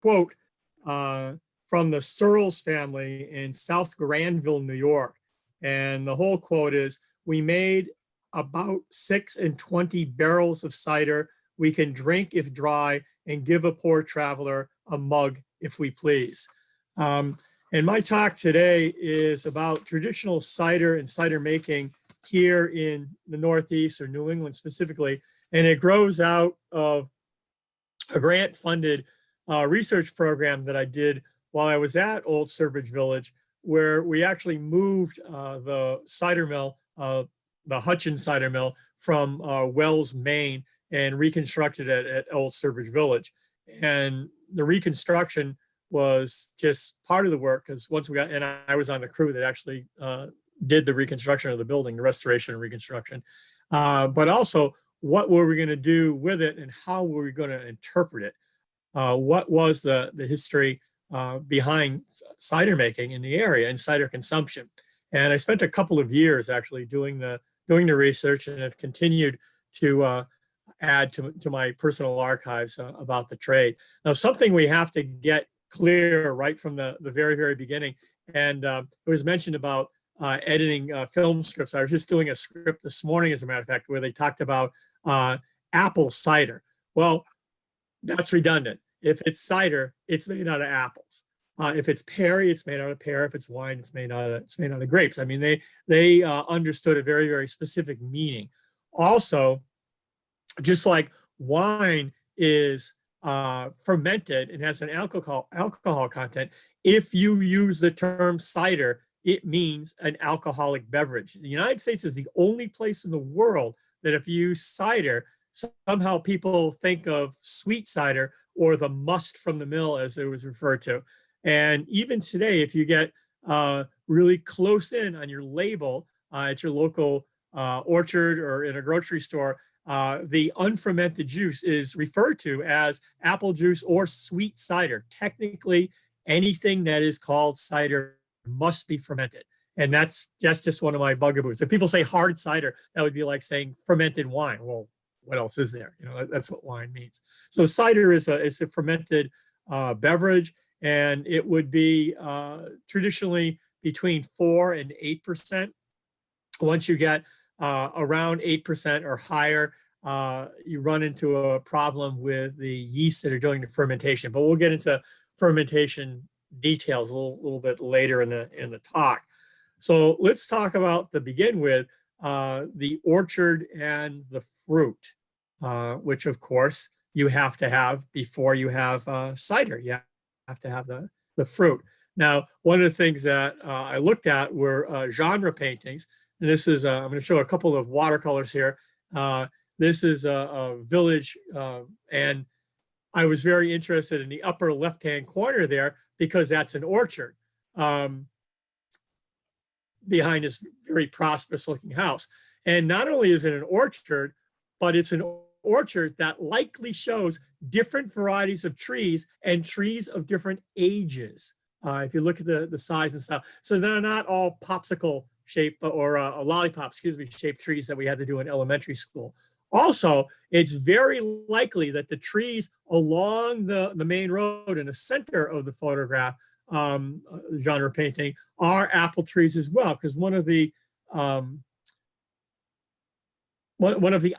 quote from the Searles family in South Granville, New York. And the whole quote is, "We made about 6 barrels of cider we can drink if dry and give a poor traveler a mug if we please." And my talk today is about traditional cider and cider making here in the Northeast, or New England specifically. And it grows out of a grant-funded research program that I did while I was at Old Sturbridge Village, where we actually moved the cider mill, the Hutchins cider mill, from Wells, Maine, and reconstructed it at Old Sturbridge Village. And the reconstruction was just part of the work, because once we got, and I was on the crew that actually did the reconstruction of the building, the restoration and reconstruction, but also what were we going to do with it and how were we going to interpret it? What was the history behind cider making in the area and cider consumption? And I spent a couple of years actually doing the research, and have continued to add to my personal archives about the trade. Now, something we have to get clear right from the very, very beginning, and it was mentioned about editing film scripts. I was just doing a script this morning, as a matter of fact, where they talked about apple cider. Well, that's redundant. If it's cider, it's made out of apples. If it's perry, it's made out of pear. If it's wine, it's made out of grapes. I mean, they understood a very, very specific meaning. Also, just like wine is fermented and has an alcohol content, if you use the term cider, it means an alcoholic beverage. The United States is the only place in the world that if you use cider, somehow people think of sweet cider or the must from the mill, as it was referred to. And even today, if you get really close in on your label at your local orchard or in a grocery store, the unfermented juice is referred to as apple juice or sweet cider. Technically, anything that is called cider must be fermented. And that's just one of my bugaboos. If people say hard cider, that would be like saying fermented wine. Well, what else is there? You know, that's what wine means. So cider is a fermented beverage, and it would be traditionally between 4 and 8%. Once you get around 8% or higher, you run into a problem with the yeast that are doing the fermentation. But we'll get into fermentation details a little bit later in the talk. So let's talk about, to begin with, the orchard and the fruit, which of course you have to have before you have cider. You have to have the fruit. Now, one of the things that I looked at were genre paintings. And this is, I'm going to show a couple of watercolors here. This is a village, and I was very interested in the upper left-hand corner there because that's an orchard behind this very prosperous-looking house. And not only is it an orchard, but it's an orchard that likely shows different varieties of trees and trees of different ages. If you look at the size and stuff. So they're not all popsicle shaped or a lollipop, shaped trees that we had to do in elementary school. Also, it's very likely that the trees along the main road in the center of the photograph, genre painting, are apple trees as well, because one of the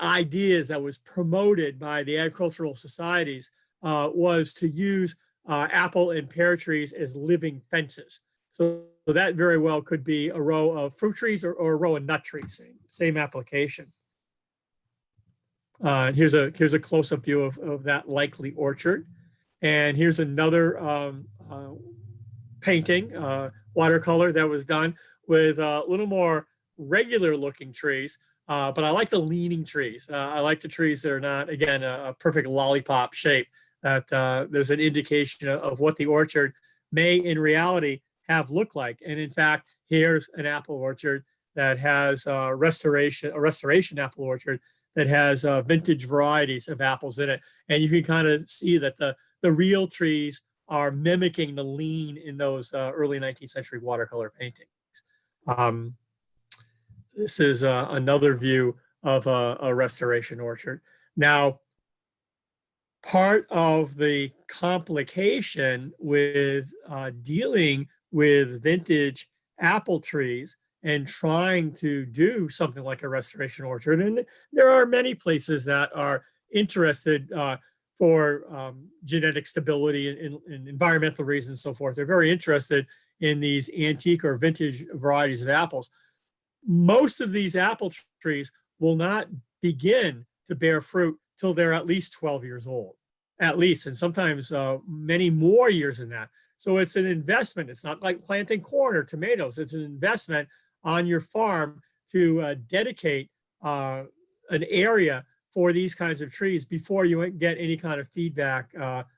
ideas that was promoted by the agricultural societies was to use apple and pear trees as living fences. So that very well could be a row of fruit trees or a row of nut trees, same application. Here's a close-up view of that likely orchard. And here's another painting, watercolor that was done with a little more regular looking trees. But I like the leaning trees. I like the trees that are not, again, a perfect lollipop shape, that there's an indication of what the orchard may in reality have looked like. And in fact, here's an apple orchard that has a restoration apple orchard that has vintage varieties of apples in it. And you can kind of see that the real trees are mimicking the lean in those early 19th century watercolor paintings. This is another view of a restoration orchard. Now, part of the complication with dealing with vintage apple trees and trying to do something like a restoration orchard. And there are many places that are interested for genetic stability and environmental reasons and so forth. They're very interested in these antique or vintage varieties of apples. Most of these apple trees will not begin to bear fruit till they're at least 12 years old, at least, and sometimes many more years than that. So it's an investment. It's not like planting corn or tomatoes. It's an investment on your farm to dedicate an area for these kinds of trees before you get any kind of feedback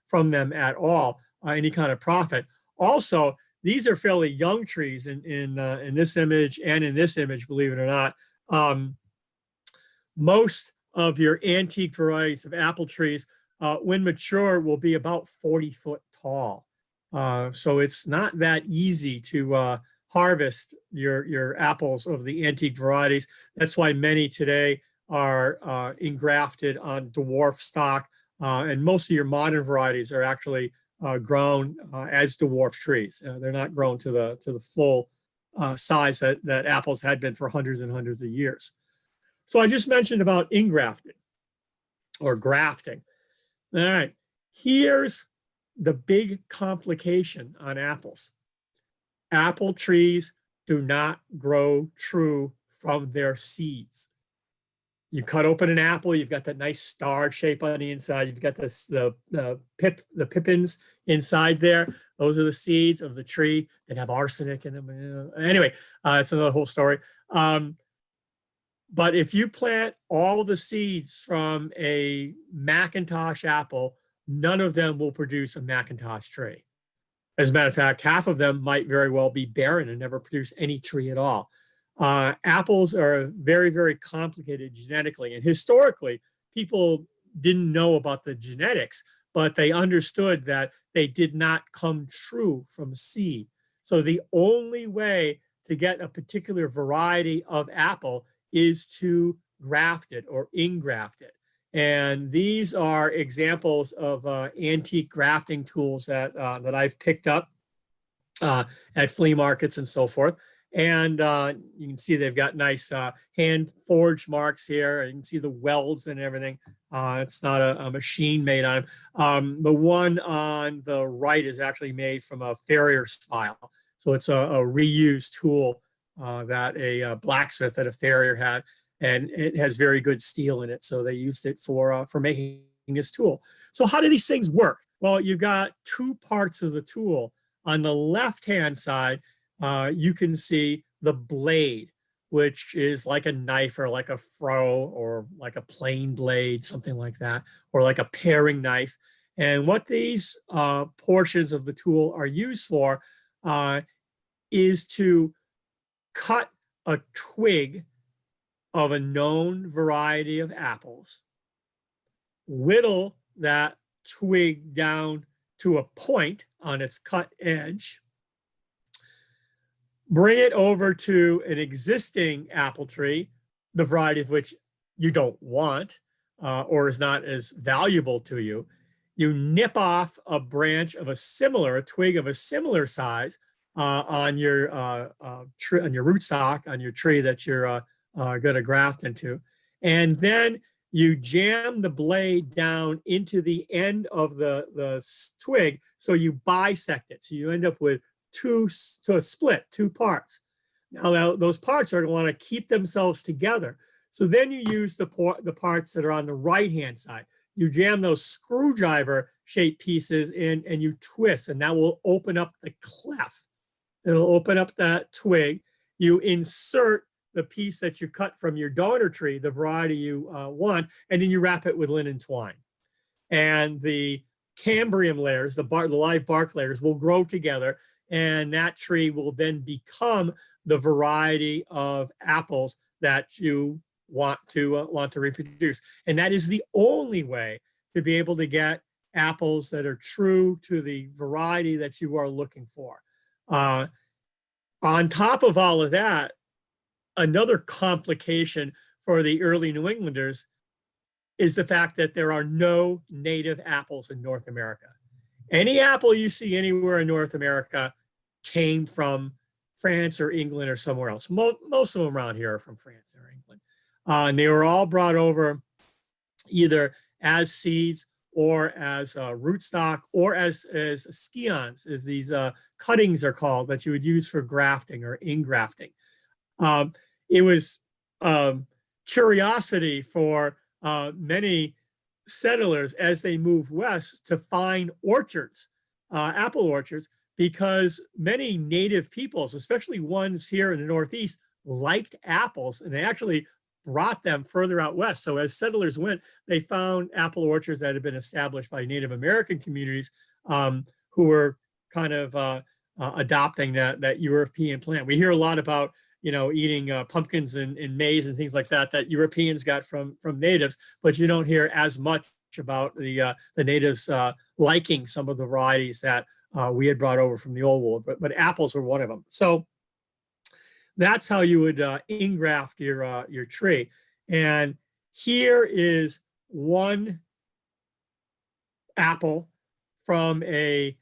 from them at all, any kind of profit. Also, these are fairly young trees in this image and in this image, believe it or not. Most of your antique varieties of apple trees, when mature, will be about 40 foot tall. So it's not that easy to harvest your apples of the antique varieties. That's why many today are engrafted on dwarf stock, and most of your modern varieties are actually grown as dwarf trees. They're not grown to the full size that apples had been for hundreds and hundreds of years. So I just mentioned about ingrafting or grafting. All right, here's the big complication on apples. Apple trees do not grow true from their seeds. You cut open an apple, you've got that nice star shape on the inside. You've got the pippins inside there. Those are the seeds of the tree that have arsenic in them. Anyway, it's another whole story. But if you plant all the seeds from a Macintosh apple, none of them will produce a Macintosh tree. As a matter of fact, half of them might very well be barren and never produce any tree at all. Apples are very, very complicated genetically. And historically, people didn't know about the genetics, but they understood that they did not come true from seed. So the only way to get a particular variety of apple is to graft it or ingraft it. And these are examples of antique grafting tools that I've picked up at flea markets and so forth. And you can see they've got nice hand forged marks here. You can see the welds and everything. It's not a machine made on them. The one on the right is actually made from a farrier's file. So it's a reused tool that a blacksmith at a farrier had, and it has very good steel in it. So they used it for making this tool. So how do these things work? Well, you've got two parts of the tool. On the left-hand side, you can see the blade, which is like a knife or like a froe or like a plain blade, something like that, or like a paring knife. And what these portions of the tool are used for is to cut a twig of a known variety of apples, whittle that twig down to a point on its cut edge, bring it over to an existing apple tree, the variety of which you don't want or is not as valuable to you. You nip off a branch of a twig of a similar size on your rootstock, on your tree that you're going to graft into. And then you jam the blade down into the end of the twig, so you bisect it. So you end up with two parts. Now those parts are going to want to keep themselves together. So then you use the parts that are on the right-hand side. You jam those screwdriver-shaped pieces in and you twist, and that will open up the cleft. It'll open up that twig. You insert the piece that you cut from your donor tree, the variety you want, and then you wrap it with linen twine. And the cambium layers, the live bark layers, will grow together, and that tree will then become the variety of apples that you want to reproduce. And that is the only way to be able to get apples that are true to the variety that you are looking for. On top of all of that, another complication for the early New Englanders is the fact that there are no native apples in North America. Any apple you see anywhere in North America came from France or England or somewhere else. Most of them around here are from France or England. And they were all brought over either as seeds or as rootstock or as scions, as these cuttings are called, that you would use for grafting or ingrafting. It was curiosity for many settlers as they moved west to find orchards, apple orchards, because many native peoples, especially ones here in the Northeast, liked apples, and they actually brought them further out west. So as settlers went, they found apple orchards that had been established by Native American communities who were kind of adopting that European plant. We hear a lot about, you know, eating pumpkins and maize and things like that Europeans got from natives, but you don't hear as much about the natives liking some of the varieties that we had brought over from the old world, but apples were one of them. So that's how you would ingraft your tree. And here is one apple from a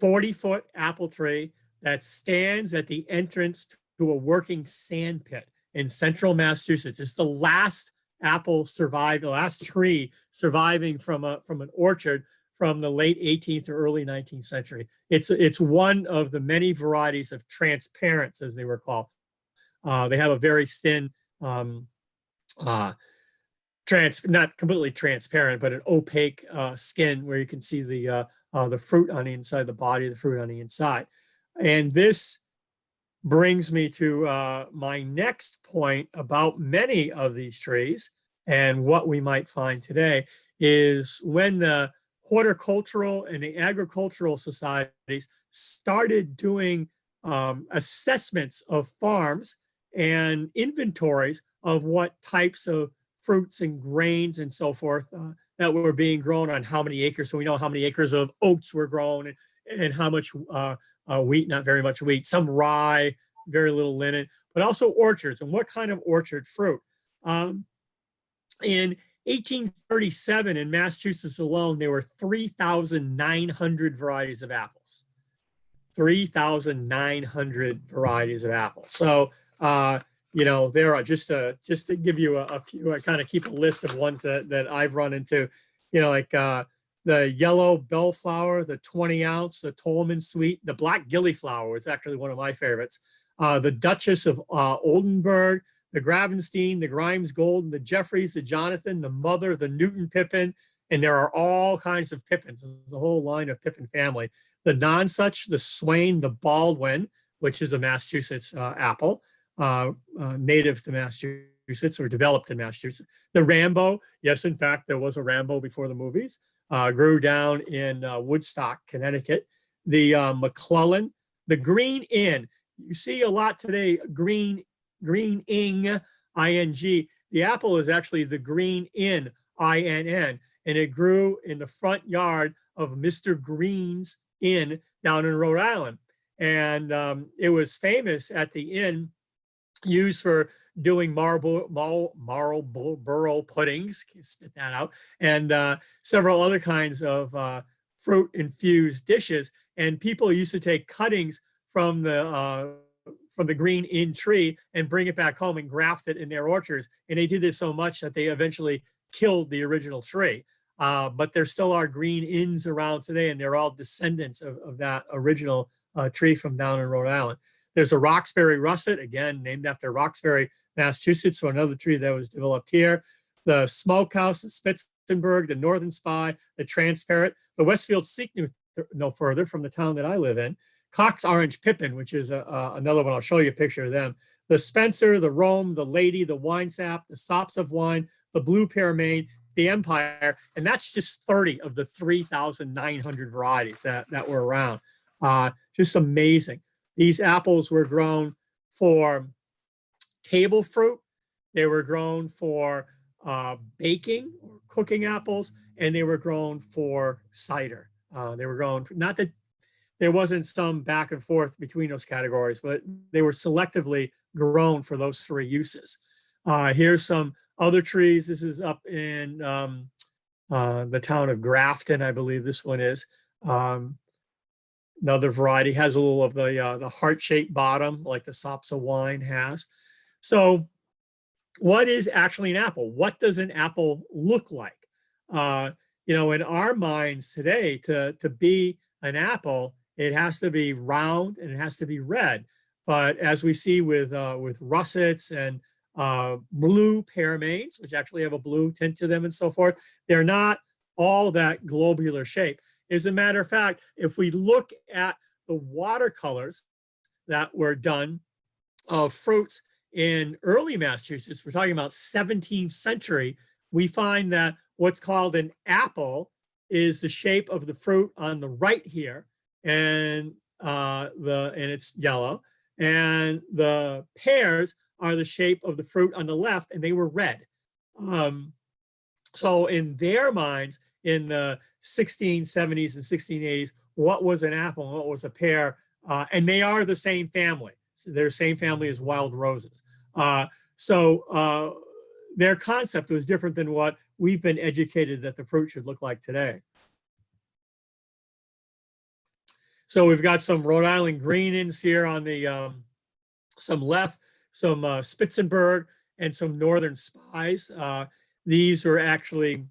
40-foot apple tree that stands at the entrance to a working sand pit in central Massachusetts. It's the last apple survived, the last tree surviving from an orchard from the late 18th or early 19th century. It's one of the many varieties of transparents, as they were called. They have a very thin, not completely transparent, but an opaque skin where you can see the fruit on the inside, the body of the fruit on the inside. And this brings me to my next point about many of these trees and what we might find today is when the horticultural and the agricultural societies started doing assessments of farms and inventories of what types of fruits and grains and so forth that were being grown on how many acres. So we know how many acres of oats were grown and how much wheat, not very much wheat, some rye, very little linen, but also orchards and what kind of orchard fruit. In 1837 in Massachusetts alone, there were 3,900 varieties of apples. 3,900 varieties of apples. So, you know, there are just to give you a few, I kind of keep a list of ones that I've run into, you know, like the yellow bellflower, the 20-ounce, the Tolman sweet, the black gillyflower is actually one of my favorites. The Duchess of Oldenburg, the Gravenstein, the Grimes Golden, the Jeffreys, the Jonathan, the Mother, the Newton Pippin, and there are all kinds of Pippins. There's a whole line of Pippin family. The Nonsuch, the Swain, the Baldwin, which is a Massachusetts apple, native to Massachusetts or developed in Massachusetts. The Rambo, yes, in fact, there was a Rambo before the movies, grew down in Woodstock, Connecticut. The McClellan, the Green Inn. You see a lot today, green ing, I-N-G. The apple is actually the Green Inn, I-N-N, and it grew in the front yard of Mr. Green's Inn down in Rhode Island. And it was famous at the inn, used for doing Marlborough puddings, spit that out, and several other kinds of fruit-infused dishes. And people used to take cuttings from the Green Inn tree and bring it back home and graft it in their orchards. And they did this so much that they eventually killed the original tree. But there still are Green Inns around today, and they're all descendants of that original tree from down in Rhode Island. There's a Roxbury russet, again, named after Roxbury, Massachusetts, so another tree that was developed here. The Smokehouse, the Spitzenberg, the Northern Spy, the Transparent, the Westfield Seek no further from the town that I live in. Cox Orange Pippin, which is another one. I'll show you a picture of them. The Spencer, the Rome, the Lady, the Wine Sap, the Sops of Wine, the Blue Pearmain, the Empire, and that's just 30 of the 3,900 varieties that were around. Just amazing. These apples were grown for table fruit. They were grown for baking or cooking apples, and they were grown for cider. They were grown, not that there wasn't some back and forth between those categories, but they were selectively grown for those three uses. Here's some other trees. This is up in the town of Grafton, I believe this one is. Another variety has a little of the heart-shaped bottom, like the Sapsa wine has. So what is actually an apple? What does an apple look like? In our minds today, to be an apple, it has to be round and it has to be red. But as we see with russets and blue pearmains, which actually have a blue tint to them and so forth, they're not all that globular shape. As a matter of fact, if we look at the watercolors that were done of fruits in early Massachusetts, we're talking about 17th century, we find that what's called an apple is the shape of the fruit on the right here, and it's yellow, and the pears are the shape of the fruit on the left, and they were red. So in their minds, in the 1670s and 1680s, what was an apple and what was a pear? And they are the same family. So they're the same family as wild roses. So their concept was different than what we've been educated that the fruit should look like today. So we've got some Rhode Island green-ins here on the some left, some Spitzenberg, and some Northern Spies. These are actually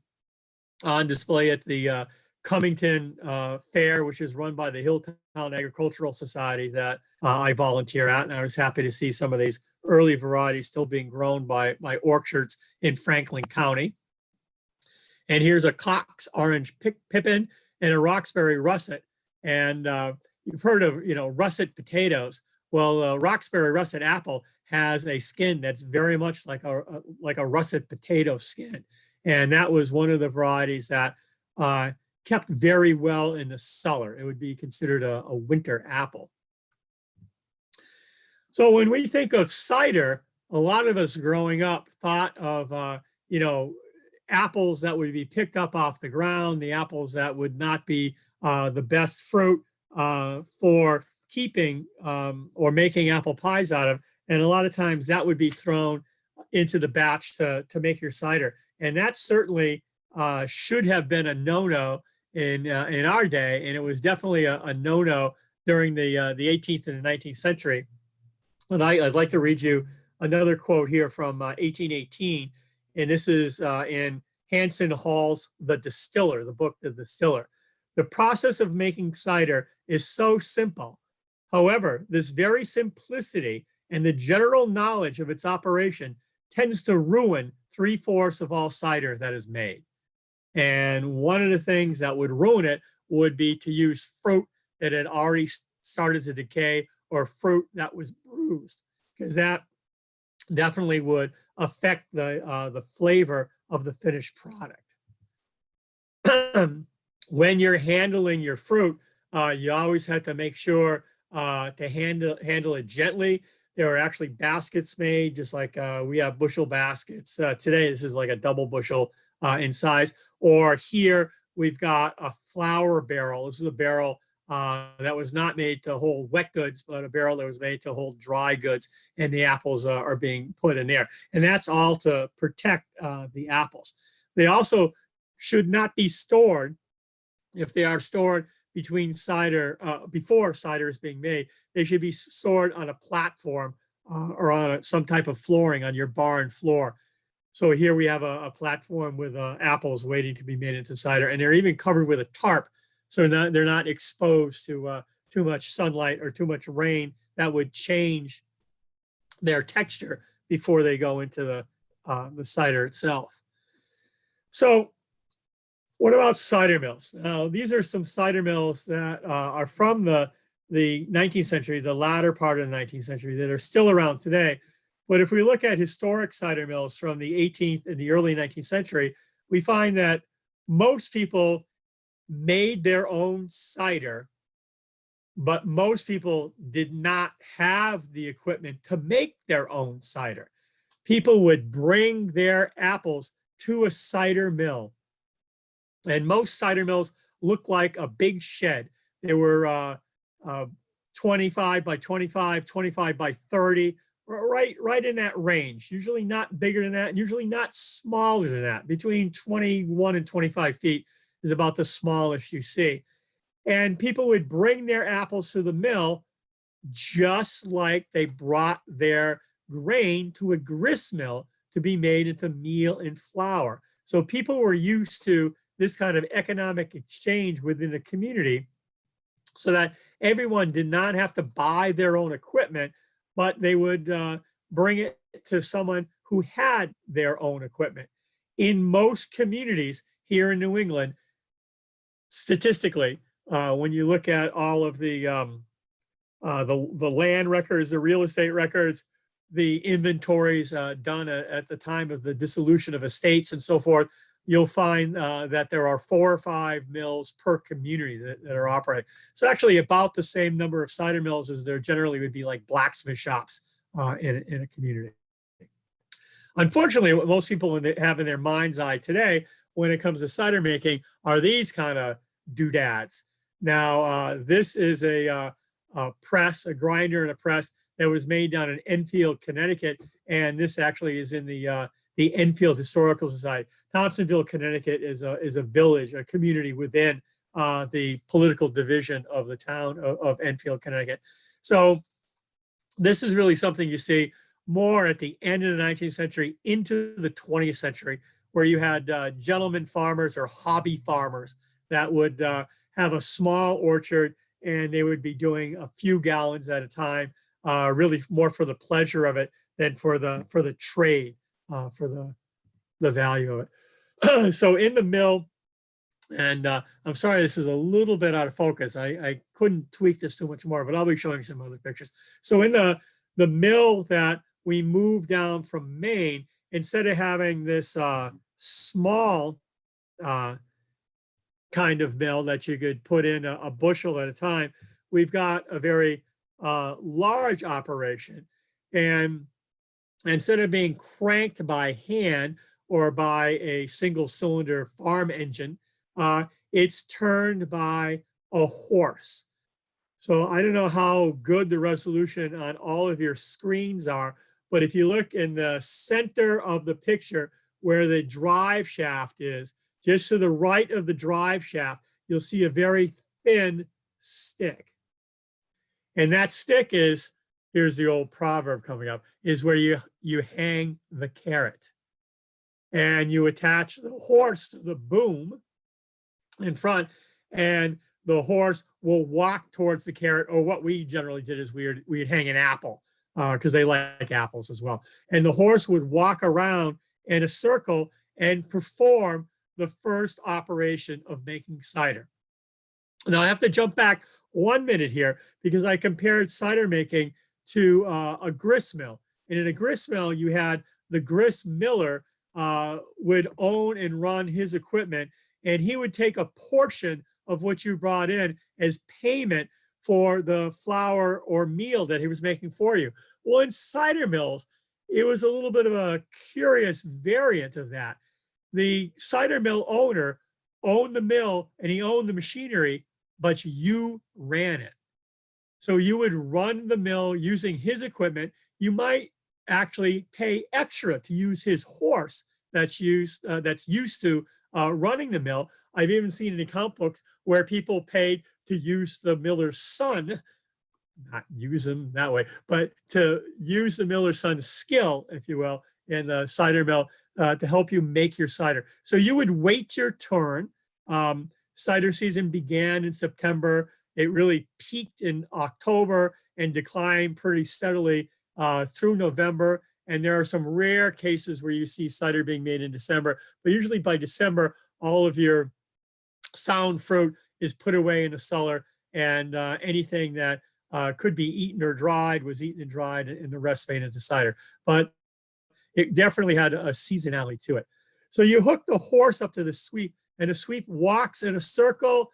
on display at the Cummington Fair, which is run by the Hilltown Agricultural Society that I volunteer at. And I was happy to see some of these early varieties still being grown by orchards in Franklin County. And here's a Cox Orange Pippin and a Roxbury Russet. And you've heard of, russet potatoes. Well, Roxbury Russet apple has a skin that's very much like a russet potato skin. And that was one of the varieties that kept very well in the cellar. It would be considered a winter apple. So when we think of cider, a lot of us growing up thought of, apples that would be picked up off the ground, the apples that would not be the best fruit for keeping or making apple pies out of. And a lot of times that would be thrown into the batch to make your cider. And that certainly should have been a no-no in our day. And it was definitely a no-no during the 18th and the 19th century. And I'd like to read you another quote here from 1818. And this is in Hanson Hall's The Distiller, the book, The Distiller. The process of making cider is so simple. However, this very simplicity and the general knowledge of its operation tends to ruin 3/4 of all cider that is made. And one of the things that would ruin it would be to use fruit that had already started to decay or fruit that was bruised, because that definitely would affect the flavor of the finished product. When you're handling your fruit, you always have to make sure to handle it gently. There are actually baskets made, just like we have bushel baskets. Today, this is like a double bushel in size. Or here, we've got a flour barrel. This is a barrel that was not made to hold wet goods, but a barrel that was made to hold dry goods. And the apples are being put in there. And that's all to protect the apples. They also should not be stored. If they are stored between cider, before cider is being made, they should be stored on a platform or on some type of flooring on your barn floor. So here we have a platform with apples waiting to be made into cider, and they're even covered with a tarp, so they're not exposed to too much sunlight or too much rain that would change their texture before they go into the cider itself. So what about cider mills? Now, these are some cider mills that are from the 19th century, the latter part of the 19th century, that are still around today. But if we look at historic cider mills from the 18th and the early 19th century, we find that most people made their own cider, but most people did not have the equipment to make their own cider. People would bring their apples to a cider mill. And most cider mills look like a big shed. They were 25 by 25, 25 by 30, right in that range. Usually not bigger than that, usually not smaller than that. Between 21 and 25 feet is about the smallest you see. And people would bring their apples to the mill just like they brought their grain to a grist mill to be made into meal and flour. So people were used to this kind of economic exchange within a community so that everyone did not have to buy their own equipment, but they would bring it to someone who had their own equipment. In most communities here in New England, statistically, when you look at all of the land records, the real estate records, the inventories done at the time of the dissolution of estates and so forth, you'll find that there are 4 or 5 mills per community that are operating. So actually about the same number of cider mills as there generally would be like blacksmith shops in a community. Unfortunately, what most people have in their mind's eye today when it comes to cider making are these kind of doodads. Now, this is a press, a grinder and a press that was made down in Enfield, Connecticut. And this actually is in the Enfield Historical Society. Thompsonville, Connecticut is a village, a community within the political division of the town of Enfield, Connecticut. So this is really something you see more at the end of the 19th century into the 20th century, where you had gentleman farmers or hobby farmers that would have a small orchard, and they would be doing a few gallons at a time, really more for the pleasure of it than for the trade, for the value of it. So in the mill, and I'm sorry, this is a little bit out of focus. I couldn't tweak this too much more, but I'll be showing some other pictures. So in the mill that we moved down from Maine, instead of having this small kind of mill that you could put in a bushel at a time, we've got a very large operation. And instead of being cranked by hand or by a single cylinder farm engine, it's turned by a horse. So I don't know how good the resolution on all of your screens are, but if you look in the center of the picture where the drive shaft is, just to the right of the drive shaft, you'll see a very thin stick. And that stick is, here's the old proverb coming up, is where you hang the carrot. And you attach the horse to the boom in front, and the horse will walk towards the carrot, or what we generally did is we'd hang an apple because they like apples as well. And the horse would walk around in a circle and perform the first operation of making cider. Now I have to jump back 1 minute here because I compared cider making to a grist mill. And in a grist mill, you had the grist miller would own and run his equipment, and he would take a portion of what you brought in as payment for the flour or meal that he was making for you. Well, in cider mills, it was a little bit of a curious variant of that. The cider mill owner owned the mill and he owned the machinery, but you ran it. So you would run the mill using his equipment. You might actually pay extra to use his horse that's used to running the mill. I've even seen in account books where people paid to use the miller's son, not use him that way, but to use the miller's son's skill, if you will, in the cider mill to help you make your cider. So you would wait your turn. Cider season began in September. It really peaked in October and declined pretty steadily through November. And there are some rare cases where you see cider being made in December, but usually by December, all of your sound fruit is put away in the cellar, and anything that could be eaten or dried was eaten and dried, and the rest made into cider. But it definitely had a seasonality to it. So you hook the horse up to the sweep, and the sweep walks in a circle,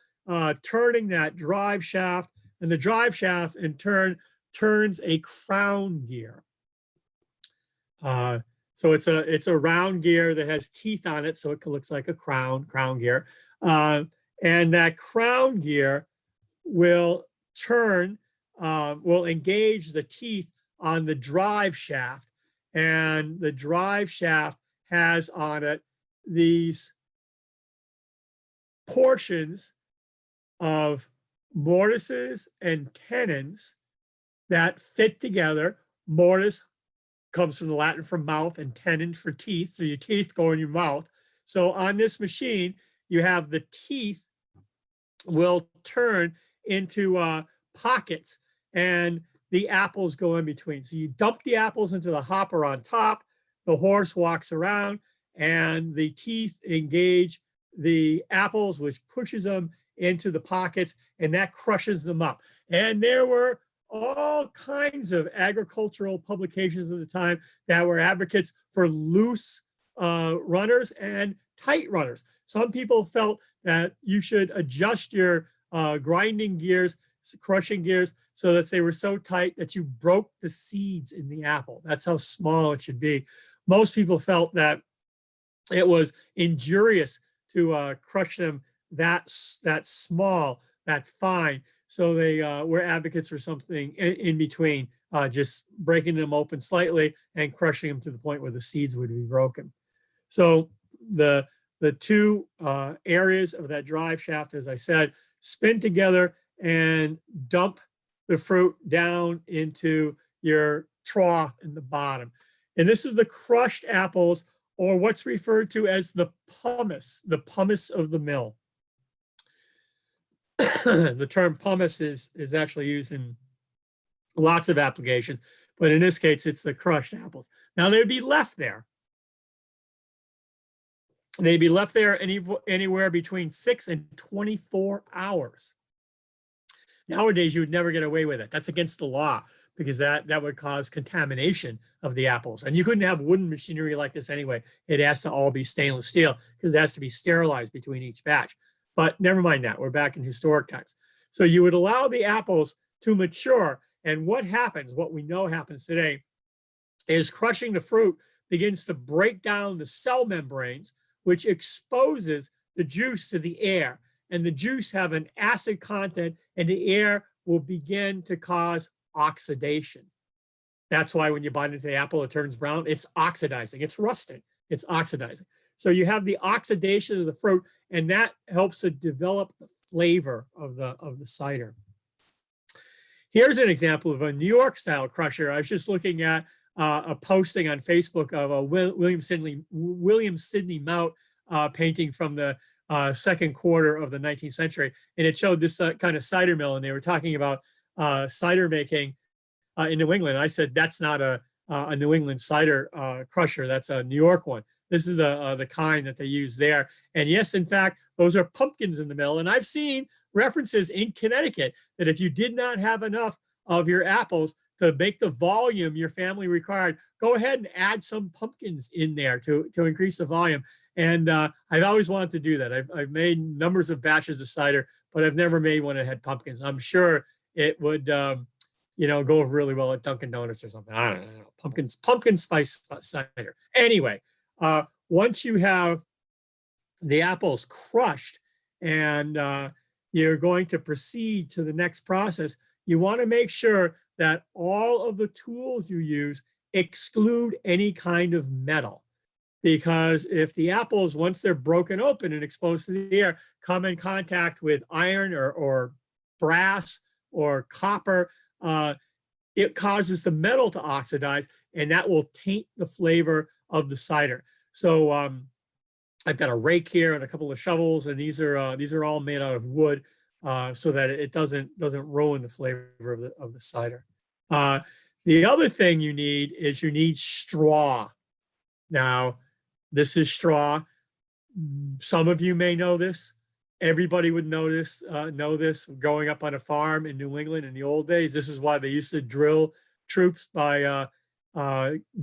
turning that drive shaft, and the drive shaft in turn turns a crown gear. So it's a round gear that has teeth on it, so it looks like a crown gear. And that crown gear will will engage the teeth on the drive shaft, and the drive shaft has on it these portions of mortises and tenons that fit together. Mortise comes from the Latin for mouth and tenon for teeth. So your teeth go in your mouth. So on this machine, you have the teeth will turn into pockets and the apples go in between. So you dump the apples into the hopper on top, the horse walks around and the teeth engage the apples, which pushes them into the pockets and that crushes them up. And there were all kinds of agricultural publications at the time that were advocates for loose runners and tight runners. Some people felt that you should adjust your grinding gears, crushing gears, so that they were so tight that you broke the seeds in the apple. That's how small it should be. Most people felt that it was injurious to crush them that small, that fine. So they were advocates for something in between, just breaking them open slightly and crushing them to the point where the seeds would be broken. So the two areas of that drive shaft, as I said, spin together and dump the fruit down into your trough in the bottom. And this is the crushed apples, or what's referred to as the pumice of the mill. The term pumice is actually used in lots of applications, but in this case, it's the crushed apples. Now they'd be left there. They'd be left there anywhere between 6 and 24 hours. Nowadays, you would never get away with it. That's against the law because that would cause contamination of the apples. And you couldn't have wooden machinery like this anyway. It has to all be stainless steel because it has to be sterilized between each batch. But never mind that. We're back in historic times. So you would allow the apples to mature. And what happens, what we know happens today, is crushing the fruit begins to break down the cell membranes, which exposes the juice to the air. And the juice have an acid content, and the air will begin to cause oxidation. That's why when you bite into the apple, it turns brown. It's oxidizing. It's rusting. It's oxidizing. So you have the oxidation of the fruit, and that helps to develop the flavor of the cider. Here's an example of a New York style crusher. I was just looking at a posting on Facebook of a William Sidney Mount painting from the second quarter of the 19th century. And it showed this kind of cider mill. And they were talking about cider making in New England. I said, that's not a New England cider crusher. That's a New York one. This is the kind that they use there. And yes, in fact, those are pumpkins in the mill. And I've seen references in Connecticut that if you did not have enough of your apples to make the volume your family required, go ahead and add some pumpkins in there to increase the volume. And I've always wanted to do that. I've made numbers of batches of cider, but I've never made one that had pumpkins. I'm sure it would, go really well at Dunkin' Donuts or something. I don't know. Pumpkin spice cider. Anyway, once you have the apples crushed and you're going to proceed to the next process, you want to make sure that all of the tools you use exclude any kind of metal. Because if the apples, once they're broken open and exposed to the air, come in contact with iron or brass or copper, it causes the metal to oxidize, and that will taint the flavor of the cider. So I've got a rake here and a couple of shovels, and these are all made out of wood, so that it doesn't ruin the flavor of the cider. The other thing you need is you need straw. Now, this is straw. Some of you may know this. Everybody would know this growing up on a farm in New England in the old days. This is why they used to drill troops by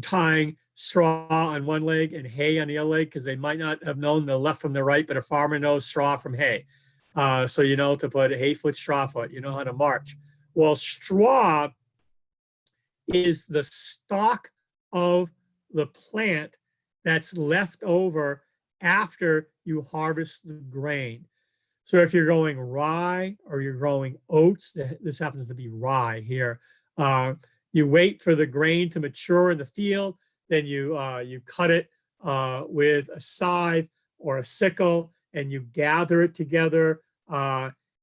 tying straw on one leg and hay on the other leg, because they might not have known the left from the right, but a farmer knows straw from hay. So you know to put hay foot, straw foot, you know how to march. Well, straw is the stalk of the plant that's left over after you harvest the grain. So if you're growing rye or you're growing oats, this happens to be rye here, you wait for the grain to mature in the field, then you cut it with a scythe or a sickle, and you gather it together,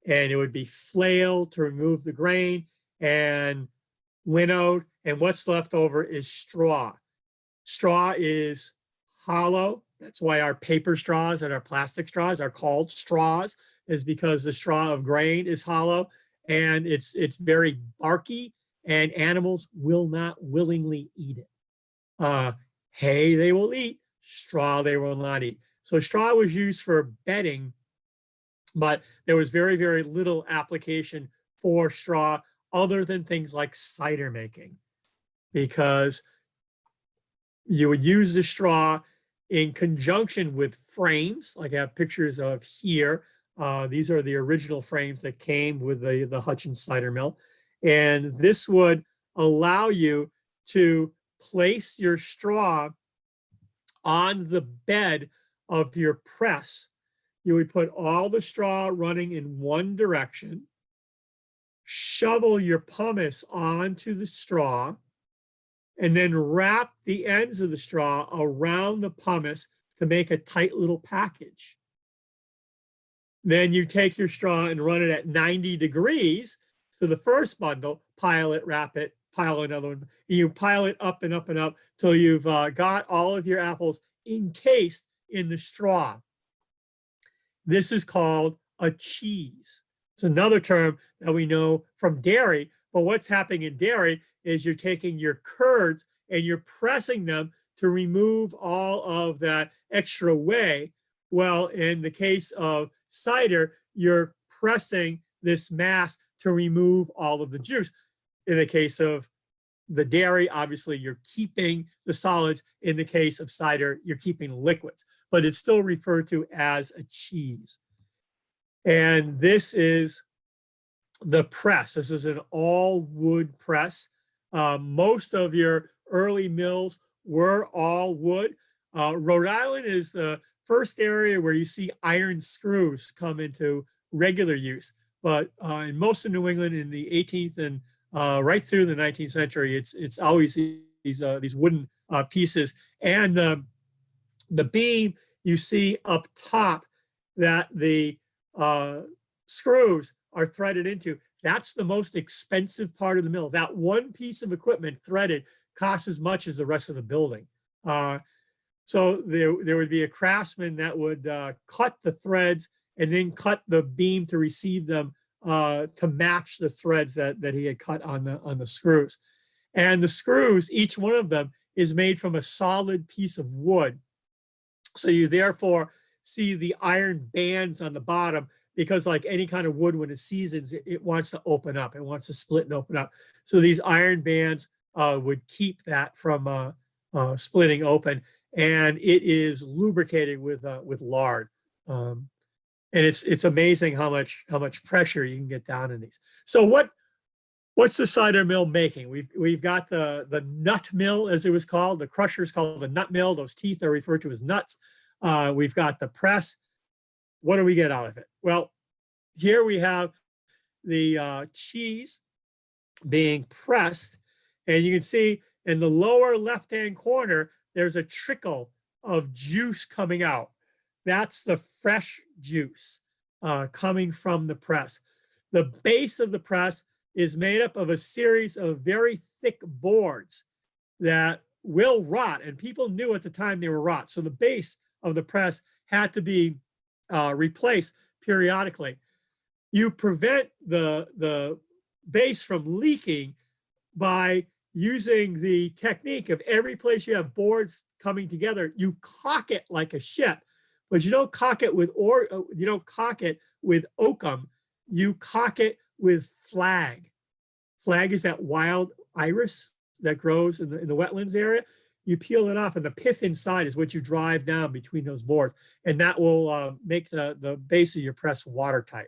and it would be flailed to remove the grain and winnowed. And what's left over is straw. Straw is hollow. That's why our paper straws and our plastic straws are called straws, is because the straw of grain is hollow and it's very barky, and animals will not willingly eat it. Hay they will eat, straw they will not eat. So straw was used for bedding, but there was very, very little application for straw other than things like cider making, because you would use the straw in conjunction with frames, like I have pictures of here. These are the original frames that came with the Hutchins cider mill. And this would allow you to place your straw on the bed of your press. You would put all the straw running in one direction, shovel your pumice onto the straw, and then wrap the ends of the straw around the pumice to make a tight little package. Then you take your straw and run it at 90 degrees to the first bundle, pile it, wrap it, pile another one. You pile it up and up and up till you've got all of your apples encased in the straw. This is called a cheese. It's another term that we know from dairy, but what's happening in dairy is you're taking your curds and you're pressing them to remove all of that extra whey. Well, in the case of cider, you're pressing this mass to remove all of the juice. In the case of the dairy, obviously you're keeping the solids. In the case of cider, you're keeping liquids, but it's still referred to as a cheese. And this is the press. This is an all wood press. Most of your early mills were all wood. Rhode Island is the first area where you see iron screws come into regular use. But in most of New England in the 18th and right through the 19th century, it's always these wooden pieces. And the beam you see up top that the screws are threaded into, that's the most expensive part of the mill. That one piece of equipment threaded costs as much as the rest of the building. So there would be a craftsman that would cut the threads and then cut the beam to receive them to match the threads that he had cut on the screws. And the screws, each one of them is made from a solid piece of wood. So you therefore see the iron bands on the bottom, because like any kind of wood, when it seasons, it wants to open up. It wants to split and open up. So these iron bands would keep that from splitting open. And it is lubricated with lard. And it's amazing how much pressure you can get down in these. So what's the cider mill making? We've got the nut mill, as it was called. The crusher is called the nut mill. Those teeth are referred to as nuts. We've got the press. What do we get out of it? Well, here we have the cheese being pressed, and you can see in the lower left-hand corner, there's a trickle of juice coming out. That's the fresh juice coming from the press. The base of the press is made up of a series of very thick boards that will rot, and people knew at the time they were rot. So the base of the press had to be replaced periodically. You prevent the base from leaking by using the technique of every place you have boards coming together, you caulk it like a ship, but you don't caulk it with oakum. You caulk it with flag. Flag is that wild iris that grows in the wetlands area. You peel it off, and the pith inside is what you drive down between those boards, and that will make the base of your press watertight.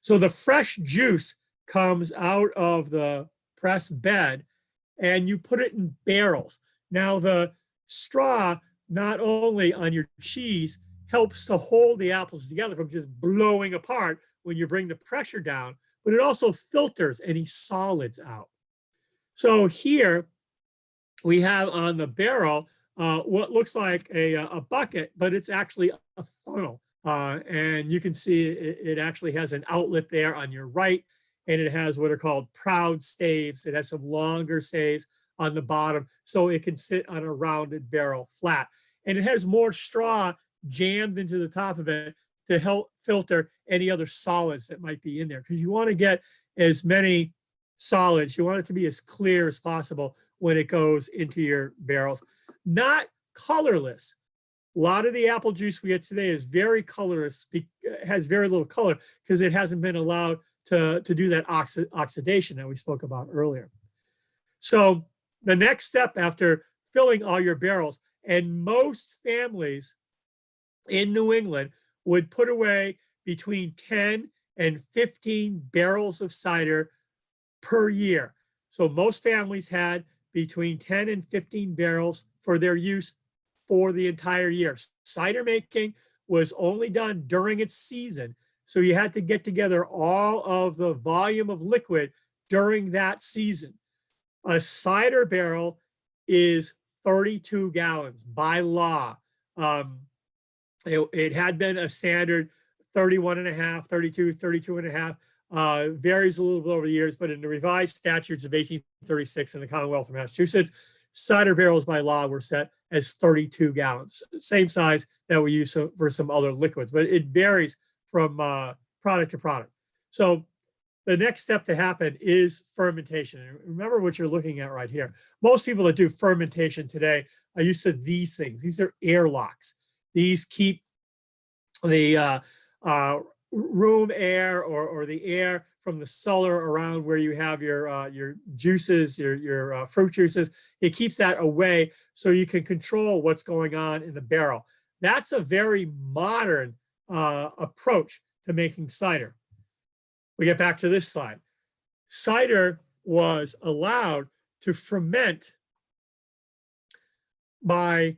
So the fresh juice comes out of the press bed, and you put it in barrels. Now the straw, not only on your cheese, helps to hold the apples together from just blowing apart when you bring the pressure down, but it also filters any solids out. So here we have on the barrel what looks like a bucket, but it's actually a funnel. And you can see it actually has an outlet there on your right, and it has what are called proud staves. It has some longer staves on the bottom, so it can sit on a rounded barrel flat. And it has more straw jammed into the top of it to help filter any other solids that might be in there, because you want to get as many solids, you want it to be as clear as possible when it goes into your barrels. Not colorless. A lot of the apple juice we get today is very colorless, has very little color because it hasn't been allowed to do that oxidation that we spoke about earlier. So the next step after filling all your barrels, and most families in New England would put away between 10 and 15 barrels of cider per year. So most families had between 10 and 15 barrels for their use for the entire year. Cider making was only done during its season. So you had to get together all of the volume of liquid during that season. A cider barrel is 32 gallons by law. It had been a standard 31 and a half, 32, 32 and a half, varies a little bit over the years, but in the revised statutes of 1836 in the Commonwealth of Massachusetts, cider barrels by law were set as 32 gallons, same size that we use for some other liquids, but it varies from product to product. So the next step to happen is fermentation. And remember what you're looking at right here. Most people that do fermentation today are used to these things. These are airlocks. These keep the room air or the air from the cellar around where you have your juices, your fruit juices. It keeps that away so you can control what's going on in the barrel. That's a very modern approach to making cider. We get back to this slide. Cider was allowed to ferment by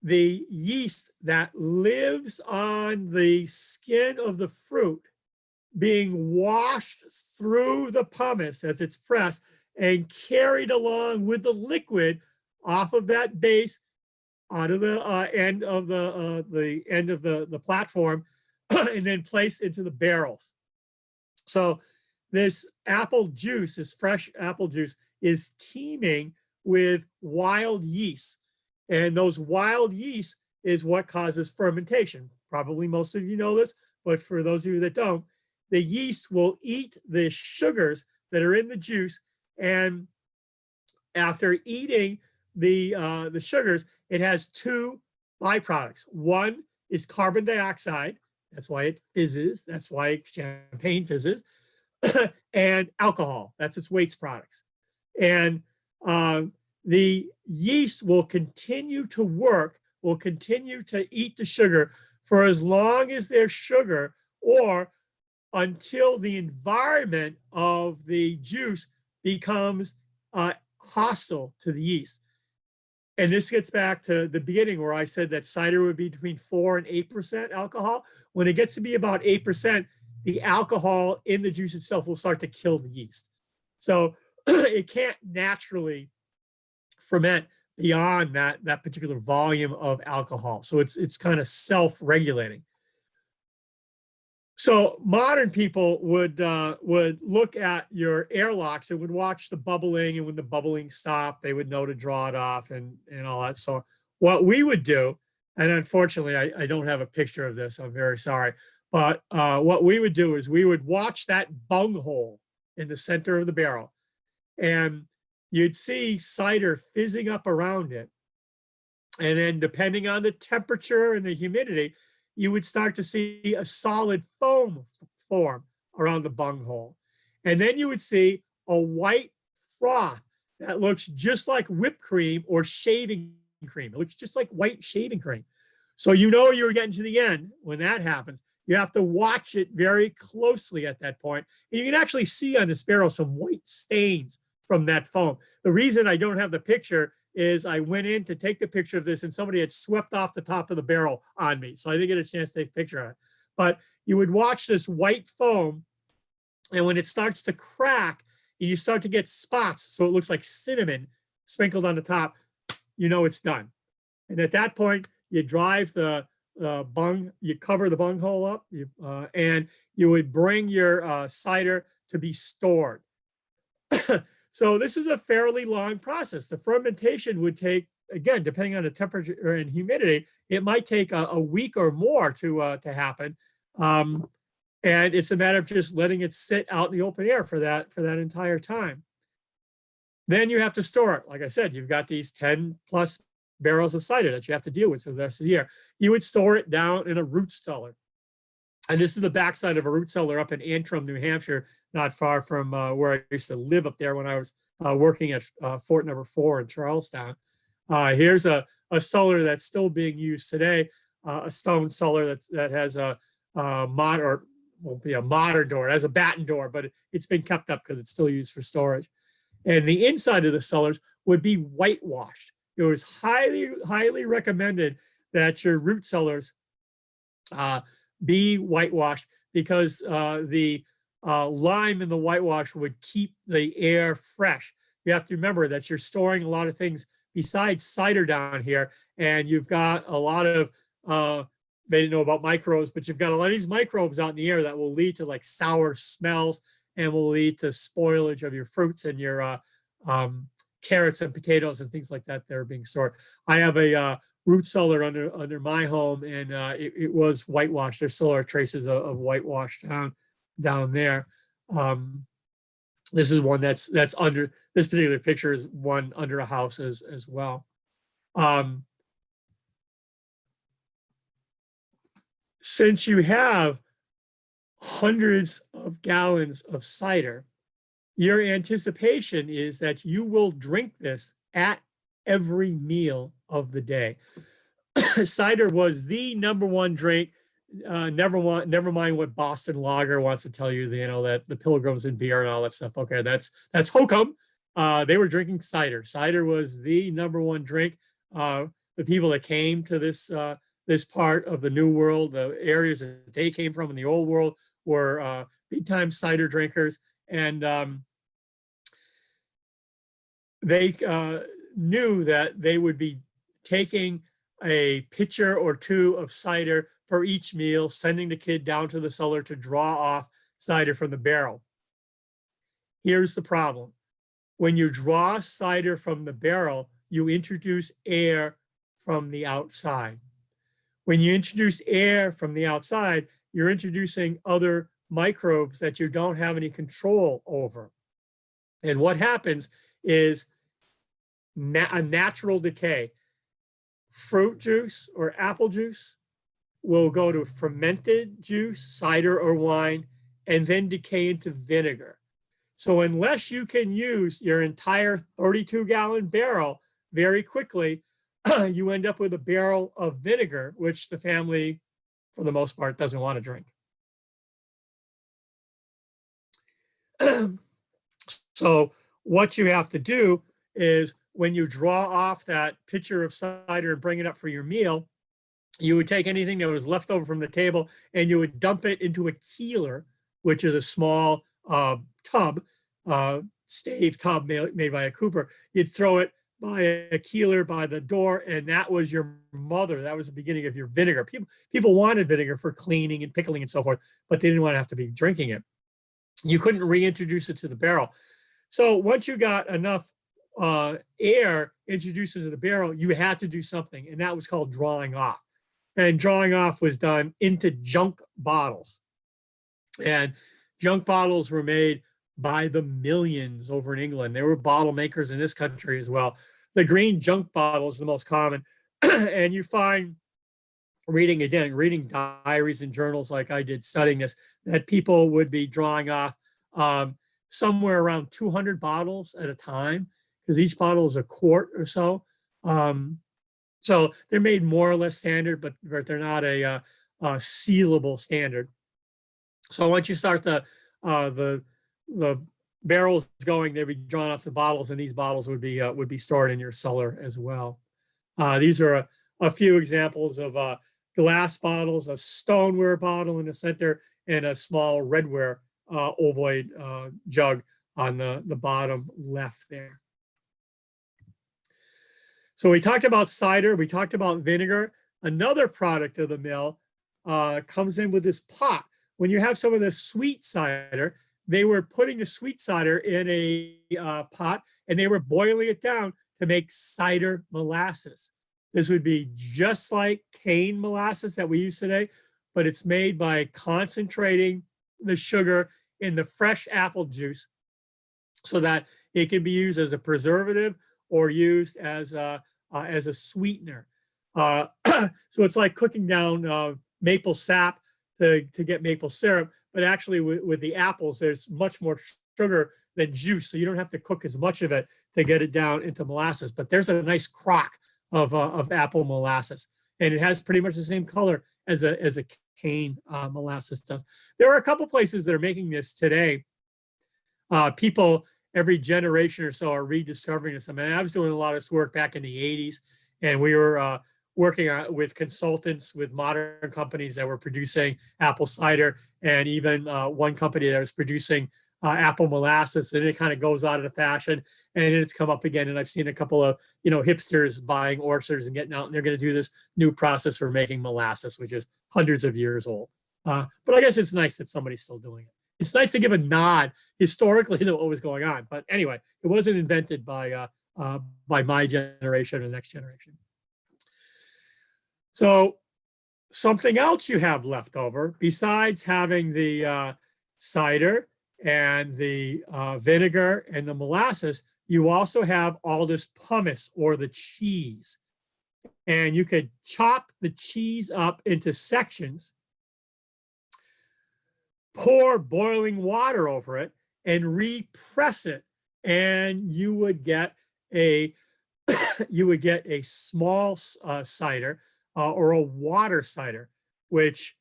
the yeast that lives on the skin of the fruit being washed through the pumice as it's pressed and carried along with the liquid off of that base out of the end of the platform and then placed into the barrels. So this apple juice, this fresh apple juice, is teeming with wild yeast. And those wild yeast is what causes fermentation. Probably most of you know this, but for those of you that don't, the yeast will eat the sugars that are in the juice. And after eating the sugars, it has two byproducts. One is carbon dioxide. That's why it fizzes. That's why champagne fizzes. And alcohol. That's its waste products. And the yeast will continue to work, will continue to eat the sugar for as long as there's sugar or until the environment of the juice becomes hostile to the yeast. And this gets back to the beginning where I said that cider would be between 4 and 8% alcohol. When it gets to be about 8%, the alcohol in the juice itself will start to kill the yeast. So it can't naturally ferment beyond that particular volume of alcohol. So it's kind of self-regulating. So modern people would look at your airlocks and would watch the bubbling, and when the bubbling stopped, they would know to draw it off and all that. So what we would do, and unfortunately I don't have a picture of this, I'm very sorry, but what we would do is we would watch that bunghole in the center of the barrel, and you'd see cider fizzing up around it. And then depending on the temperature and the humidity, you would start to see a solid foam form around the bunghole. And then you would see a white froth that looks just like whipped cream or shaving cream. It looks just like white shaving cream. So you know you're getting to the end when that happens. You have to watch it very closely at that point. And you can actually see on this barrel some white stains from that foam. The reason I don't have the picture is I went in to take the picture of this and somebody had swept off the top of the barrel on me. So I didn't get a chance to take a picture of it. But you would watch this white foam, and when it starts to crack, you start to get spots. So it looks like cinnamon sprinkled on the top, you know it's done. And at that point, you drive the you cover the bung hole up, and you would bring your cider to be stored. So this is a fairly long process. The fermentation would take, again, depending on the temperature and humidity, it might take a week or more to happen. And it's a matter of just letting it sit out in the open air for that entire time. Then you have to store it. Like I said, you've got these 10 plus barrels of cider that you have to deal with for the rest of the year. You would store it down in a root cellar. And this is the backside of a root cellar up in Antrim, New Hampshire, not far from where I used to live up there when I was working at Fort Number 4 in Charlestown. Here's a cellar that's still being used today, a stone cellar that has a modern, won't be a modern door, it has a batten door, but it's been kept up because it's still used for storage. And the inside of the cellars would be whitewashed. It was highly, highly recommended that your root cellars be whitewashed because the lime in the whitewash would keep the air fresh. You have to remember that you're storing a lot of things besides cider down here, and you've got a lot of, they didn't know about microbes, but you've got a lot of these microbes out in the air that will lead to like sour smells and will lead to spoilage of your fruits and your carrots and potatoes and things like that that are being stored. I have a root cellar under my home, and it was whitewashed. There's still are traces of whitewash down there. This is one that's under, this particular picture is one under a house as well. Since you have hundreds of gallons of cider, your anticipation is that you will drink this at every meal of the day. Cider was the #1 drink. Never mind what Boston Lager wants to tell you, that the Pilgrims and beer and all that stuff. Okay, that's hokum. They were drinking cider. Cider was the #1 drink. The people that came to this part of the New World, the areas that they came from in the Old World, were big time cider drinkers, and they knew that they would be taking a pitcher or two of cider for each meal, sending the kid down to the cellar to draw off cider from the barrel. Here's the problem. When you draw cider from the barrel, you introduce air from the outside. When you introduce air from the outside, you're introducing other microbes that you don't have any control over. And what happens is a natural decay. Fruit juice or apple juice will go to fermented juice, cider or wine, and then decay into vinegar. So unless you can use your entire 32-gallon barrel very quickly, you end up with a barrel of vinegar, which the family, for the most part, doesn't want to drink. So what you have to do is when you draw off that pitcher of cider and bring it up for your meal, you would take anything that was left over from the table and you would dump it into a keeler, which is a small tub, stave tub made by a cooper. You'd throw it by a keeler by the door, and that was your mother. That was the beginning of your vinegar. People wanted vinegar for cleaning and pickling and so forth, but they didn't want to have to be drinking it. You couldn't reintroduce it to the barrel. So once you got enough air introduced into the barrel, you had to do something, and that was called drawing off. And drawing off was done into junk bottles. And junk bottles were made by the millions over in England. There were bottle makers in this country as well. The green junk bottle is the most common. And you find, reading diaries and journals like I did studying this, that people would be drawing off somewhere around 200 bottles at a time, because each bottle is a quart or so. So they're made more or less standard, but they're not a sealable standard. So once you start the barrels going, they'd be drawn off the bottles, and these bottles would be stored in your cellar as well. These are a few examples of glass bottles, a stoneware bottle in the center, and a small redware ovoid jug on the bottom left there. So we talked about cider, we talked about vinegar. another product of the mill comes in with this pot. When you have some of the sweet cider, they were putting the sweet cider in a pot and they were boiling it down to make cider molasses. This would be just like cane molasses that we use today, but it's made by concentrating the sugar in the fresh apple juice so that it can be used as a preservative or used as a sweetener. So it's like cooking down maple sap to get maple syrup, but actually with the apples, there's much more sugar than juice. So you don't have to cook as much of it to get it down into molasses. But there's a nice crock of apple molasses, and it has pretty much the same color as a cane molasses does. There are a couple places that are making this today. People every generation or so are rediscovering this. I mean, I was doing a lot of this work back in the 80s, and we were working with consultants with modern companies that were producing apple cider, and even one company that was producing apple molasses. Then it kind of goes out of the fashion, and it's come up again. And I've seen a couple of hipsters buying orchards and getting out, and they're going to do this new process for making molasses, which is hundreds of years old. But I guess it's nice that somebody's still doing it. It's nice to give a nod historically to what was going on. But anyway, it wasn't invented by my generation or the next generation. So something else you have left over, besides having the cider and the vinegar and the molasses, you also have all this pumice or the cheese. And you could chop the cheese up into sections, pour boiling water over it, and repress it, and you would get a small cider or a water cider, which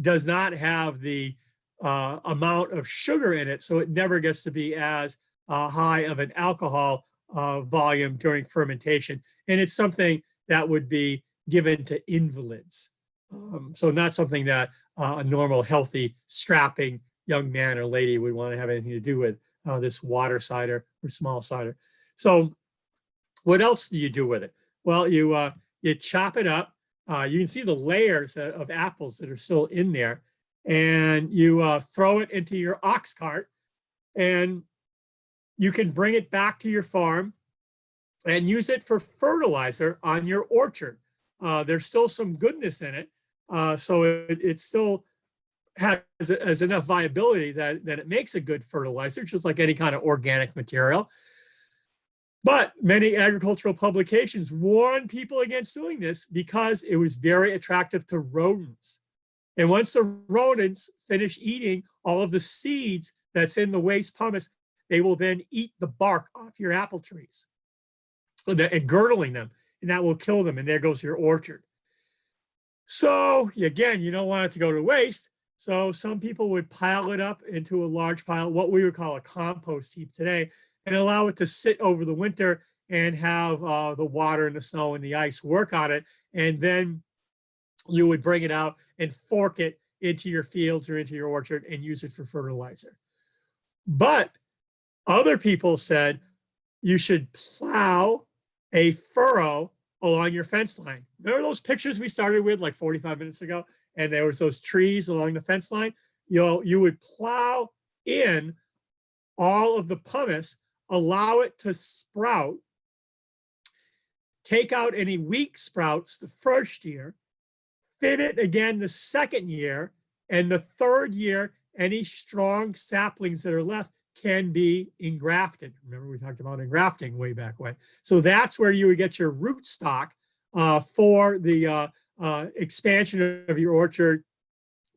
does not have the amount of sugar in it, so it never gets to be as high of an alcohol volume during fermentation. And it's something that would be given to invalids. So not something that a normal, healthy, strapping young man or lady would want to have anything to do with this water cider or small cider. So what else do you do with it? Well, you chop it up. You can see the layers of apples that are still in there, and you throw it into your ox cart, and you can bring it back to your farm and use it for fertilizer on your orchard. There's still some goodness in it. So it still has enough viability that it makes a good fertilizer, just like any kind of organic material. But many agricultural publications warn people against doing this because it was very attractive to rodents. And once the rodents finish eating all of the seeds that's in the waste pumice, they will then eat the bark off your apple trees and girdling them, and that will kill them. And there goes your orchard. So again, you don't want it to go to waste. So some people would pile it up into a large pile, what we would call a compost heap today, and allow it to sit over the winter and have the water and the snow and the ice work on it. And then you would bring it out and fork it into your fields or into your orchard and use it for fertilizer. But other people said you should plow a furrow along your fence line. Remember those pictures we started with like 45 minutes ago? And there was those trees along the fence line. You would plow in all of the pumice, allow it to sprout, take out any weak sprouts the first year, fit it again the second year, and the third year, any strong saplings that are left can be engrafted. Remember, we talked about engrafting way back when. So that's where you would get your root stock for the expansion of your orchard,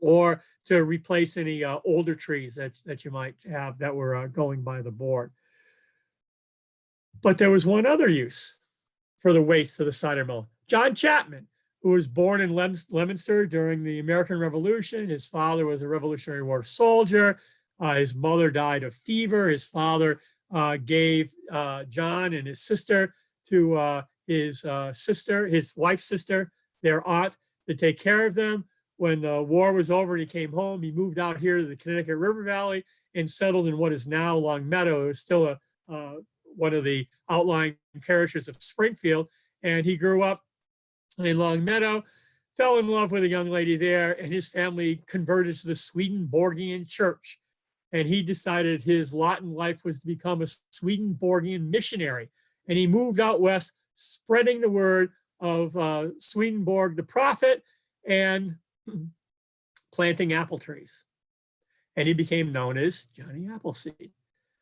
or to replace any older trees that you might have that were going by the board. But there was one other use for the waste of the cider mill. John Chapman, who was born in Leominster during the American Revolution. His father was a Revolutionary War soldier. His mother died of fever. His father gave John and his sister to his wife's sister, their aunt, to take care of them. When the war was over and he came home, he moved out here to the Connecticut River Valley and settled in what is now Long Meadow. It was still one of the outlying parishes of Springfield. And he grew up in Long Meadow, fell in love with a young lady there, and his family converted to the Swedenborgian church. And he decided his lot in life was to become a Swedenborgian missionary. And he moved out west, spreading the word of Swedenborg the prophet and planting apple trees. And he became known as Johnny Appleseed.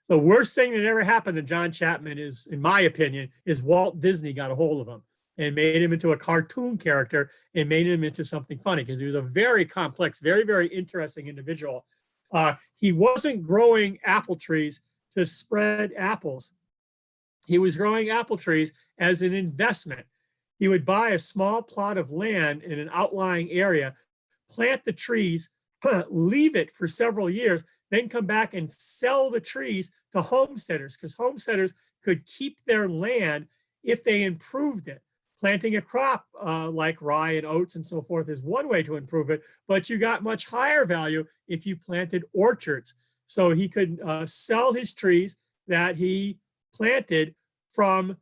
The worst thing that ever happened to John Chapman is, in my opinion, is Walt Disney got a hold of him and made him into a cartoon character and made him into something funny, because he was a very complex, very, very interesting individual. He wasn't growing apple trees to spread apples. He was growing apple trees as an investment. He would buy a small plot of land in an outlying area, plant the trees, leave it for several years, then come back and sell the trees to homesteaders, because homesteaders could keep their land if they improved it. Planting a crop like rye and oats and so forth is one way to improve it, but you got much higher value if you planted orchards. So he could sell his trees that he planted from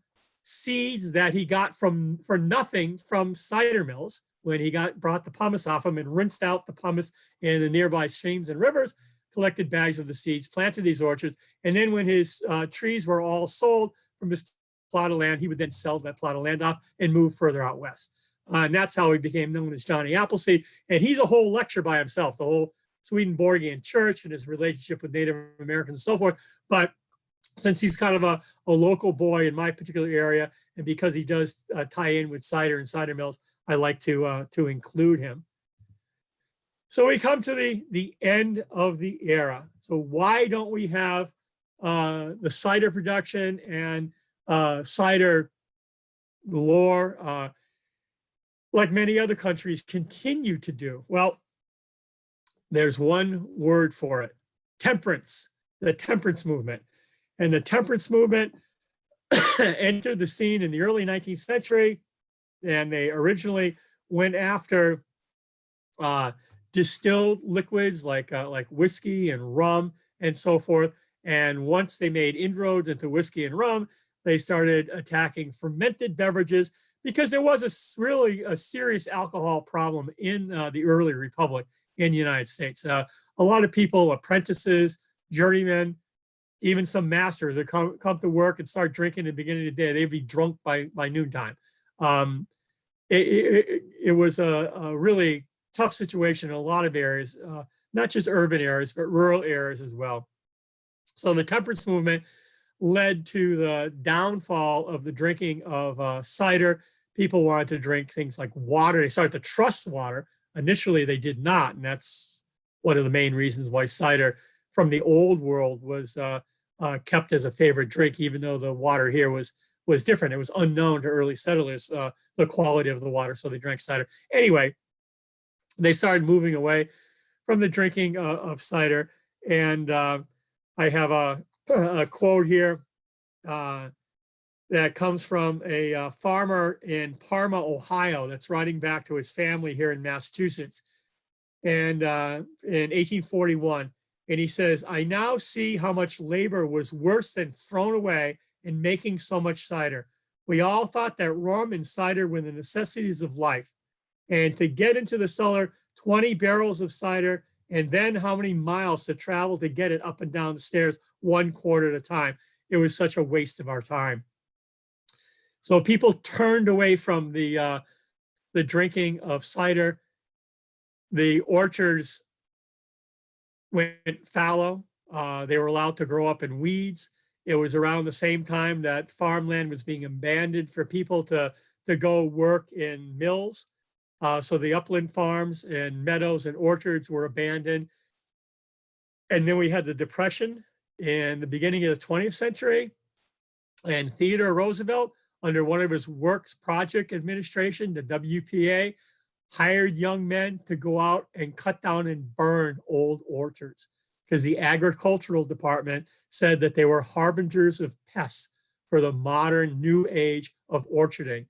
seeds that he got for nothing from cider mills when he brought the pumice off them and rinsed out the pumice in the nearby streams and rivers, collected bags of the seeds, planted these orchards, and then when his trees were all sold from his plot of land, he would then sell that plot of land off and move further out west. And that's how he became known as Johnny Appleseed. And he's a whole lecture by himself, the whole Swedenborgian church and his relationship with Native Americans and so forth. But since he's kind of a local boy in my particular area, and because he does tie in with cider and cider mills, I like to include him. So we come to the end of the era. So why don't we have the cider production and cider lore, like many other countries continue to do? Well, there's one word for it: temperance, the temperance movement. And the temperance movement entered the scene in the early 19th century, and they originally went after distilled liquids like whiskey and rum and so forth. And once they made inroads into whiskey and rum, they started attacking fermented beverages, because there was really a serious alcohol problem in the early republic in the United States. A lot of people, apprentices, journeymen, even some masters would come to work and start drinking at the beginning of the day. They'd be drunk by noontime. It was a really tough situation in a lot of areas, not just urban areas, but rural areas as well. So the temperance movement led to the downfall of the drinking of cider. People wanted to drink things like water. They started to trust water. Initially, they did not, and that's one of the main reasons why cider from the old world was kept as a favorite drink, even though the water here was different. It was unknown to early settlers, the quality of the water, so they drank cider. Anyway, they started moving away from the drinking of cider. And I have a quote here that comes from a farmer in Parma, Ohio, that's writing back to his family here in Massachusetts. And in 1841, and he says, "I now see how much labor was worse than thrown away in making so much cider. We all thought that rum and cider were the necessities of life. And to get into the cellar, 20 barrels of cider, and then how many miles to travel to get it up and down the stairs, one quart at a time. It was such a waste of our time." So people turned away from the drinking of cider. The orchards went fallow. They were allowed to grow up in weeds. It was around the same time that farmland was being abandoned for people to go work in mills. So the upland farms and meadows and orchards were abandoned. And then we had the Depression in the beginning of the 20th century. And Theodore Roosevelt, under one of his works project administration, the WPA, hired young men to go out and cut down and burn old orchards, because the agricultural department said that they were harbingers of pests for the modern new age of orcharding.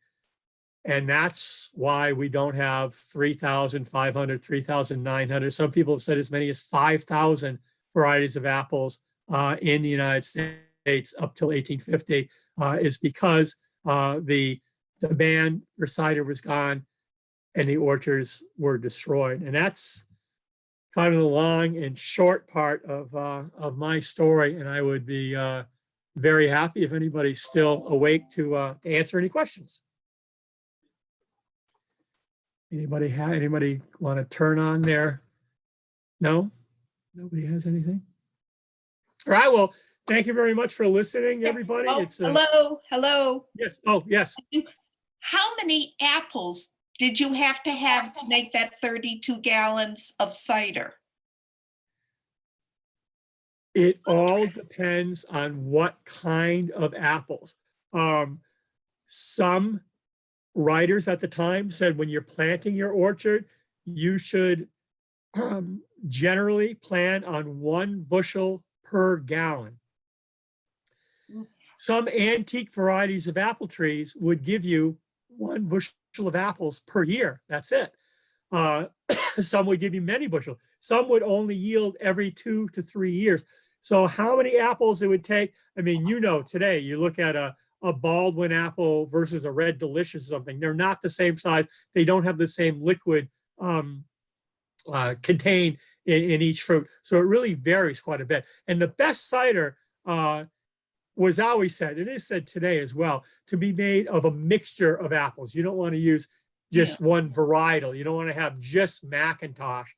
And that's why we don't have 3,500, 3,900. Some people have said as many as 5,000 varieties of apples in the United States up till 1850, is because the demand for cider was gone and the orchards were destroyed. And that's kind of the long and short part of my story. And I would be very happy if anybody's still awake to answer any questions. Anybody want to turn on their? No, nobody has anything. All right. Well, thank you very much for listening, everybody. Oh, It's hello. yes. Oh, yes. How many apples did you have to make that 32 gallons of cider? It all depends on what kind of apples. Some writers at the time said when you're planting your orchard, you should generally plan on 1 bushel per gallon. Some antique varieties of apple trees would give you 1 bushel of apples per year. That's it. Some would give you many bushels. Some would only yield every 2 to 3 years. So how many apples it would take? I mean, today you look at a Baldwin apple versus a Red Delicious or something. They're not the same size. They don't have the same liquid contained in each fruit. So it really varies quite a bit. And the best cider was always said, it is said today as well, to be made of a mixture of apples. You don't want to use just one varietal. You don't want to have just Macintosh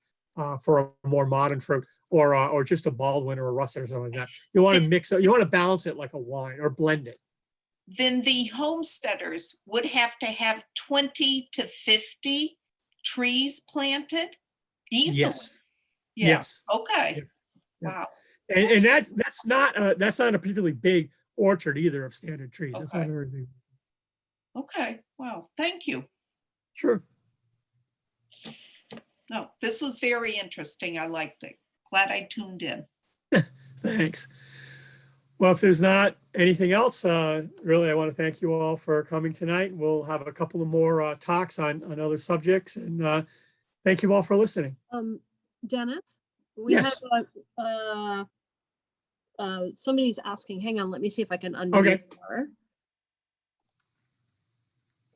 for a more modern fruit, or just a Baldwin or a Russet or something like that. You want to mix it, you want to balance it like a wine or blend it. Then the homesteaders would have to have 20 to 50 trees planted easily. Yes. Yeah. Yes. Okay. Yeah. Wow. And that's not a particularly big orchard either of standard trees. That's not Okay. a very big. Okay. Wow. Thank you. Sure. No, this was very interesting. I liked it. Glad I tuned in. Thanks. Well, if there's not anything else, really, I want to thank you all for coming tonight. We'll have a couple of more talks on other subjects, and thank you all for listening. Dennis, we Yes. have somebody's asking. Hang on, let me see if I can unmute Okay. her.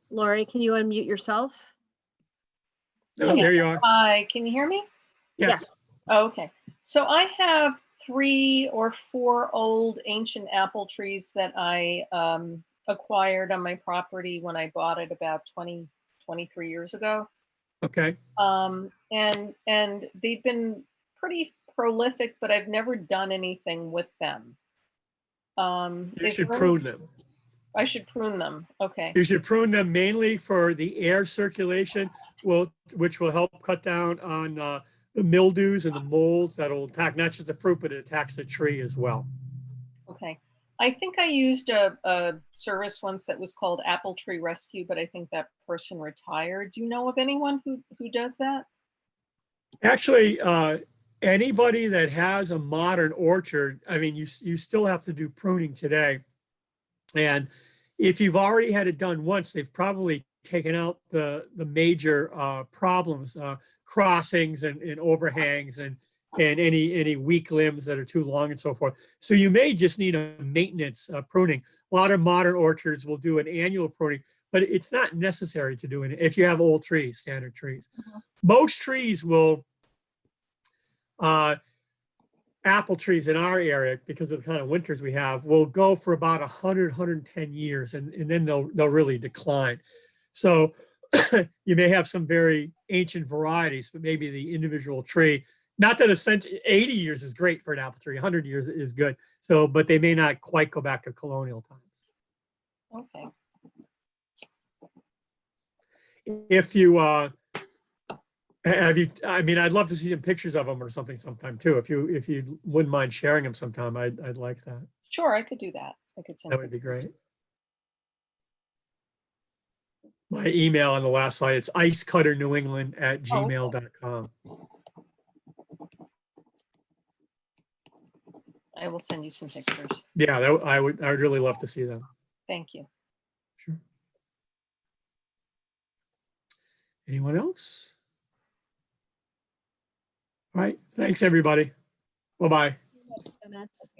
Lori, can you unmute yourself? Oh, there you are. Hi, can you hear me? Yes. Oh, okay. So I have 3 or 4 old ancient apple trees that I acquired on my property when I bought it about 23 years ago. Okay. And they've been pretty prolific, but I've never done anything with them. You should prune them. I should prune them. Okay. You should prune them mainly for the air circulation, which will help cut down on the mildews and the molds that will attack not just the fruit, but it attacks the tree as well. Okay. I think I used a service once that was called Apple Tree Rescue, but I think that person retired. Do you know of anyone who does that? Actually, Anybody that has a modern orchard, I mean, you still have to do pruning today. And if you've already had it done once, they've probably taken out the major problems, crossings and overhangs and any weak limbs that are too long and so forth. So you may just need a maintenance pruning. A lot of modern orchards will do an annual pruning, but it's not necessary to do it if you have old trees, standard trees. Most trees will, apple trees in our area, because of the kind of winters we have, will go for about 100, 110 years, and then they'll really decline. So you may have some very ancient varieties, but maybe the individual tree, not that 80 years is great for an apple tree, 100 years is good. So, but they may not quite go back to colonial times. okay. If you, I mean, I'd love to see some pictures of them or something sometime too. If you wouldn't mind sharing them sometime, I'd like that. Sure, I could do that. I could send That would be great. My email on the last slide, it's icecutternewengland@gmail.com. I will send you some pictures. Yeah, I would really love to see them. Thank you. Sure. Anyone else? All right. Thanks, everybody. Bye-bye. Dennis.